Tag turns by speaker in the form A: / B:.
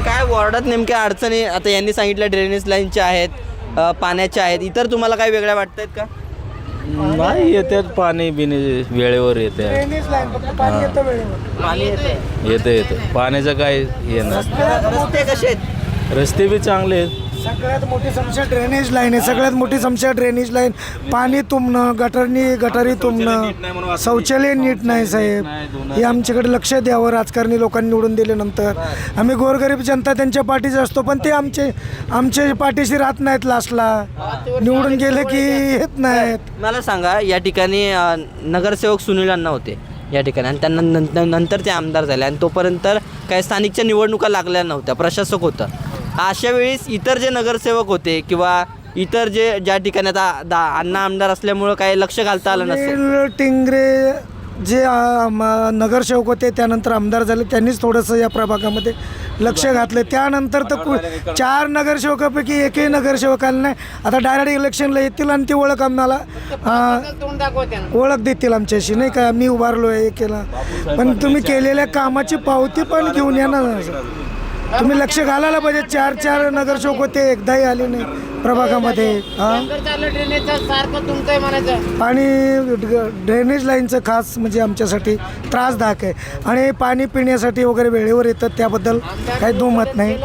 A: तर काय वॉर्डात नेमक्या अडचणी आता यांनी सांगितलं ड्रेनेज लाईनच्या आहेत, पाण्याच्या आहेत, इतर तुम्हाला काय वेगळ्या वाटत आहेत का?
B: नाही येते पाणी बिनी वेळेवर येते.
A: पाणी येते.
B: येते पाण्याचं काय हे नसतं.
A: रस्ते कसे आहेत?
B: रस्ते बी चांगले आहेत.
C: सगळ्यात मोठी समस्या ड्रेनेज लाईन आहे. सगळ्यात मोठी समस्या ड्रेनेज लाईन. पाणी तुंबणं, गटारी तुंबणं, शौचालय नीट नाही साहेब. हे आमच्याकडे लक्ष द्यावं. राजकारणी लोकांनी निवडून दिल्यानंतर आम्ही गोरगरीब जनता त्यांच्या पाठीशी असतो, पण ते आमच्या पाठीशी राहत नाहीत. लास्टला निवडून गेले की येत नाहीत.
A: मला सांगा, या ठिकाणी नगरसेवक सुनील अण्णा होते या ठिकाणी आणि त्यांना नंतर ते आमदार झाले आणि तोपर्यंत काही स्थानिकच्या निवडणुका लागल्या नव्हत्या, प्रशासक होतं. अशा वेळेस इतर जे नगरसेवक होते किंवा इतर ज्या ठिकाणी आता अण्णा आमदार असल्यामुळं काही लक्ष घालता आलं नसेल.
C: सुनील टिंगरे जे नगरसेवक होते त्यानंतर आमदार झाले, त्यांनीच थोडंसं या प्रभागामध्ये लक्ष घातलं. त्यानंतर तर 4 नगरसेवकापैकी एकही नगरसेवकाला नाही. आता डायरेक्ट इलेक्शनला येतील आणि ती ओळख आम्हाला ओळख देतील आमच्याशी, नाही का मी उभारलो आहे हे केलं. पण तुम्ही केलेल्या कामाची पावती पण घेऊन या ना. तुम्ही लक्ष घालायला पाहिजे. 4 नगरसेवक होते, एकदाही आले नाही प्रभागामध्ये. पाणी ड्रेनेज लाईनचं खास म्हणजे आमच्यासाठी त्रासदायक आहे आणि पाणी पिण्यासाठी वगैरे वेळेवर येतं, त्याबद्दल काही दुमत नाही.